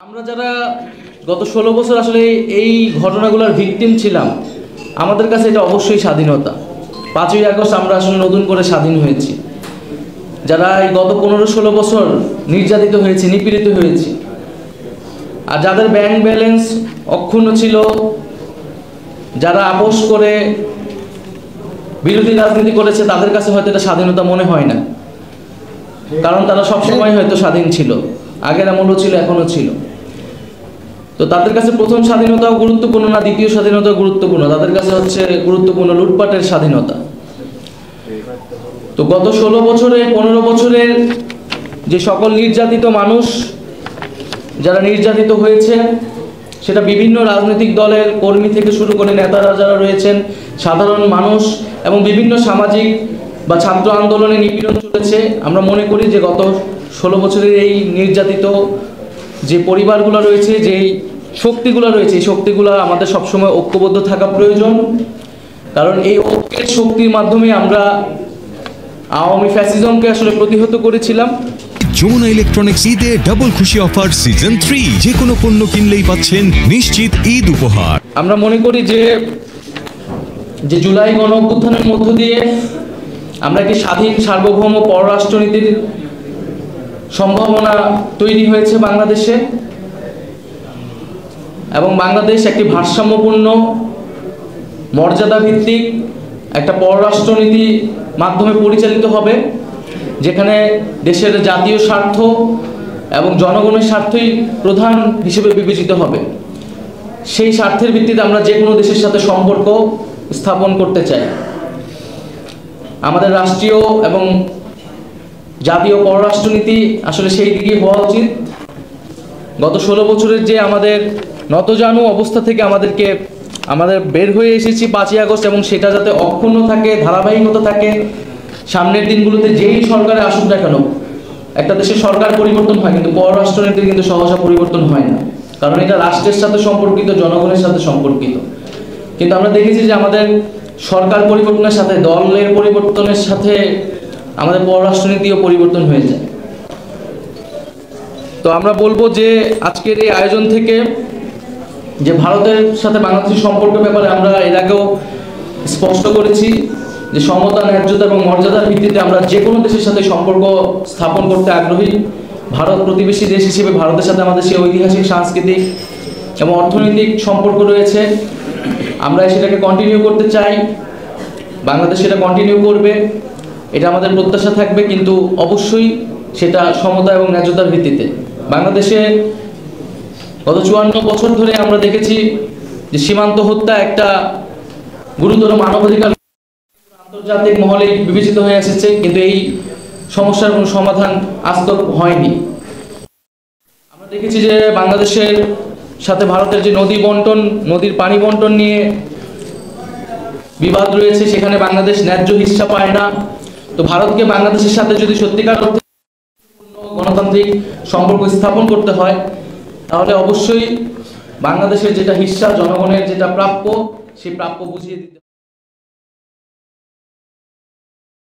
আমরা যারা গত 16 বছর আসলে এই ঘটনাগুলোর ভিকটিম ছিলাম, আমাদের কাছে এটা অবশ্যই স্বাধীনতা। 5ই আগস্ট আমরা আসলে নতুন করে স্বাধীন হয়েছি। যারা এই গত 15-16 বছর নির্যাতিত হয়েছে, নিপীড়িত হয়েছে, আর যাদের ব্যাংক ব্যালেন্স অক্ষুণ্ণ ছিল, যারা আপোষ করে বিরোধী রাজনীতি করেছে, তাদের কাছে হয়তো এটা স্বাধীনতা মনে হয় না, কারণ তারা সবসময় হয়তো স্বাধীন ছিল, আগের আমলও ছিল, এখনও ছিল। তো তাদের কাছে প্রথম স্বাধীনতাও গুরুত্বপূর্ণ না, দ্বিতীয় স্বাধীনতাও গুরুত্বপূর্ণ, তাদের কাছে হচ্ছে গুরুত্বপূর্ণ লুটপাটের স্বাধীনতা। তো গত 16 বছরে 15 বছরের যে সকল নির্যাতিত মানুষ যারা নির্যাতিত হয়েছে, সেটা বিভিন্ন রাজনৈতিক দলের কর্মী থেকে শুরু করে নেতারা যারা রয়েছেন, সাধারণ মানুষ এবং বিভিন্ন সামাজিক বা ছাত্র আন্দোলনে নিপীড়ন চলেছে। আমরা মনে করি যে গত 16 বছরের এই নির্যাতিত যে পরিবারগুলো রয়েছে, যেই শক্তিগুলো রয়েছে, এই শক্তিগুলো আমাদের সবসময় ঐক্যবদ্ধ থাকা প্রয়োজন। কারণ এই ঐক্যের শক্তির মাধ্যমে আমরা আওয়ামী ফ্যাসিজমকে আসলে প্রতিহত করেছিলাম। যমুনা ইলেকট্রনিক্স ঈদে ডাবল খুশি অফার সিজন 3, যে কোনো পণ্য কিনলেই পাচ্ছেন নিশ্চিত ঈদ উপহার। আমরা মনে করি যে জুলাই গণ অভ্যুত্থানের মধ্য দিয়ে আমরা একটি স্বাধীন সার্বভৌম পররাষ্ট্রনীতির সম্ভাবনা তৈরি হয়েছে বাংলাদেশে, এবং বাংলাদেশ একটি ভারসাম্যপূর্ণ মর্যাদা ভিত্তিক একটা পররাষ্ট্রনীতি মাধ্যমে পরিচালিত হবে, যেখানে দেশের জাতীয় স্বার্থ এবং জনগণের স্বার্থই প্রধান হিসেবে বিবেচিত হবে। সেই স্বার্থের ভিত্তিতে আমরা যে কোনো দেশের সাথে সম্পর্ক স্থাপন করতে চাই। আমাদের রাষ্ট্রীয় এবং জাতীয় পররাষ্ট্রনীতি আসলে সেই দিকে হওয়া উচিত। গত 16 বছরের যে আমাদের নতজানু অবস্থা থেকে আমাদের বের হয়ে এসেছি 5ই আগস্ট, এবং সেটা যাতে অক্ষুণ্ণ থাকে, ধারাবাহিকতা থাকে। সামনের দিনগুলোতে যেই সরকারে আসুক না কেন, একটা দেশের সরকার পরিবর্তন হয়, কিন্তু পররাষ্ট্রনীতির কিন্তু সহসা পরিবর্তন হয় না, কারণ এটা রাষ্ট্রের সাথে সম্পর্কিত, জনগণের সাথে সম্পর্কিত। কিন্তু আমরা দেখেছি যে আমাদের সরকার পরিবর্তনের সাথে, দলের পরিবর্তনের সাথে আমাদের পররাষ্ট্রনীতিও পরিবর্তন হয়ে যায়। তো আমরা বলবো যে আজকের এই আয়োজন থেকে যে ভারতের সাথে বাংলাদেশের সম্পর্কের ব্যাপারে আমরা এর আগেও স্পষ্ট করেছি যে সমতা, ন্যায্যতা এবং মর্যাদার ভিত্তিতে আমরা যে কোনো দেশের সাথে সম্পর্ক স্থাপন করতে আগ্রহী। ভারত প্রতিবেশী দেশ হিসেবে ভারতের সাথে আমাদের সেই ঐতিহাসিক, সাংস্কৃতিক এবং অর্থনৈতিক সম্পর্ক রয়েছে। আমরা সেটাকে কন্টিনিউ করতে চাই, বাংলাদেশ সেটা কন্টিনিউ করবে, এটা আমাদের প্রত্যাশা থাকবে, কিন্তু অবশ্যই সেটা সমতা এবং ন্যায্যতার ভিত্তিতে। বাংলাদেশে গত 54 বছর ধরে আমরা দেখেছি যে সীমান্ত হত্যা একটা গুরুতর মানবাধিকার, আন্তর্জাতিক মহলে বিবেচিত হয়ে এসেছে, কিন্তু এই সমস্যার কোনো সমাধান আজ তক হয়নি। আমরা দেখেছি যে বাংলাদেশের সাথে ভারতের যে নদীর পানি বন্টন নিয়ে বিবাদ রয়েছে, সেখানে বাংলাদেশ ন্যায্য হিস্সা পায় না। তো ভারতকে বাংলাদেশের সাথে যদি সত্যিকার অর্থে গণতান্ত্রিক সম্পর্ক স্থাপন করতে হয়, তাহলে অবশ্যই বাংলাদেশের যেটা হিস্সা, জনগণের যেটা প্রাপ্য, সেই প্রাপ্য বুঝিয়ে দিতে হবে।